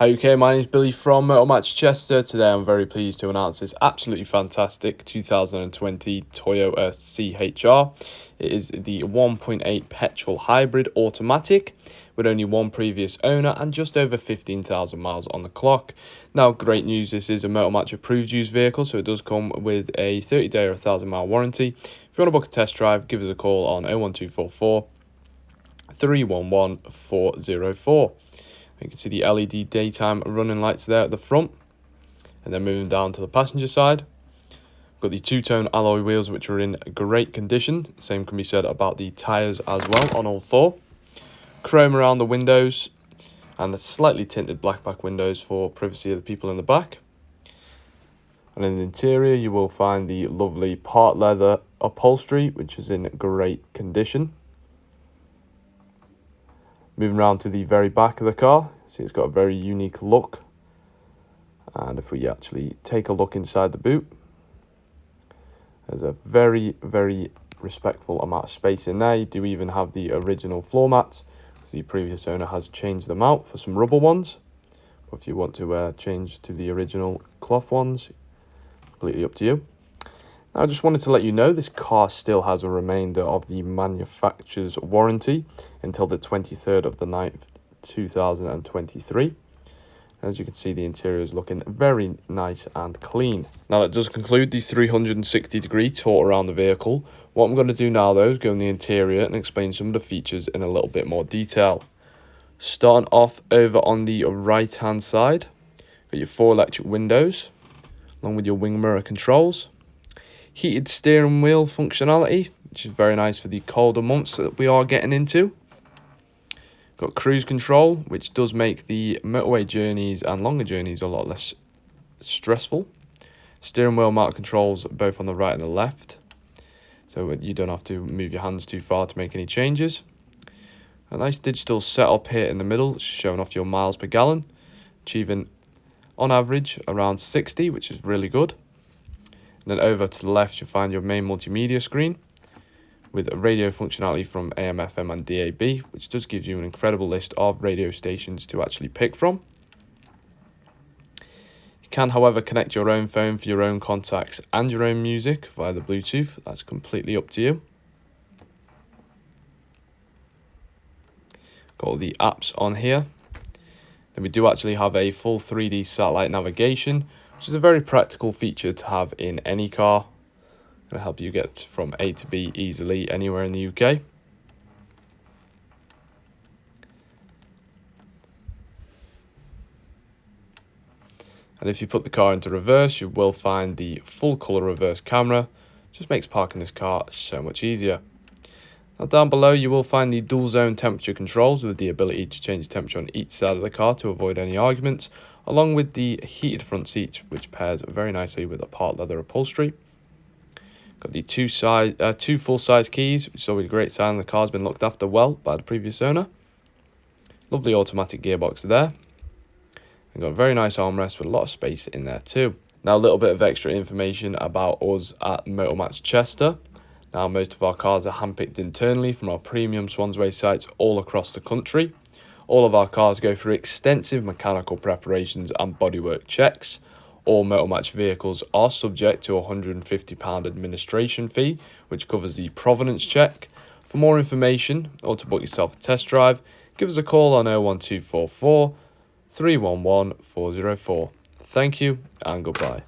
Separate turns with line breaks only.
Hi UK, my name is Billy from Motor Match Chester. Today I'm very pleased to announce this absolutely fantastic 2020 Toyota CHR. It is the 1.8 petrol hybrid automatic with only one previous owner and just over 15,000 miles on the clock. Now, great news, this is a Motor Match approved used vehicle, so it does come with a 30-day or 1,000-mile warranty. If you want to book a test drive, give us a call on 01244 311 404. You can see the LED daytime running lights there at the front. And then moving down to the passenger side, got the two-tone alloy wheels which are in great condition. Same can be said about the tyres as well on all four. Chrome around the windows and the slightly tinted black back windows for privacy of the people in the back. And in the interior you will find the lovely part leather upholstery which is in great condition. Moving around to the very back of the car, see it's got a very unique look. And if we actually take a look inside the boot, there's a very, very respectful amount of space in there. You do even have the original floor mats, as the previous owner has changed them out for some rubber ones. But if you want to change to the original cloth ones, completely up to you. I just wanted to let you know this car still has a remainder of the manufacturer's warranty until the 23rd of the 9th, 2023. As you can see, the interior is looking very nice and clean. Now that does conclude the 360-degree tour around the vehicle. What I'm going to do now though is go in the interior and explain some of the features in a little bit more detail. Starting off over on the right hand side, got your 4 electric windows along with your wing mirror controls. Heated steering wheel functionality, which is very nice for the colder months that we are getting into. Got cruise control, which does make the motorway journeys and longer journeys a lot less stressful. Steering wheel mount controls both on the right and the left, so you don't have to move your hands too far to make any changes. A nice digital setup here in the middle, showing off your miles per gallon, achieving on average around 60, which is really good. And then over to the left, you'll find your main multimedia screen with radio functionality from AM, FM and DAB, which does give you an incredible list of radio stations to actually pick from. You can, however, connect your own phone for your own contacts and your own music via the Bluetooth. That's completely up to you. Got all the apps on here. Then we do actually have a full 3D satellite navigation, which is a very practical feature to have in any car. Going to help you get from A to B easily anywhere in the UK. And if you put the car into reverse, you will find the full colour reverse camera. Just makes parking this car so much easier. Now down below you will find the dual zone temperature controls with the ability to change the temperature on each side of the car to avoid any arguments, along with the heated front seats, which pairs very nicely with a part leather upholstery. Got the two full-size keys, which is always a great sign the car's been looked after well by the previous owner. Lovely automatic gearbox there. And got a very nice armrest with a lot of space in there too. Now a little bit of extra information about us at Motor Match Chester. Now most of our cars are handpicked internally from our premium Swansway sites all across the country. All of our cars go through extensive mechanical preparations and bodywork checks. All Motor Match vehicles are subject to a £150 administration fee, which covers the provenance check. For more information or to book yourself a test drive, give us a call on 01244 311 404. Thank you and goodbye.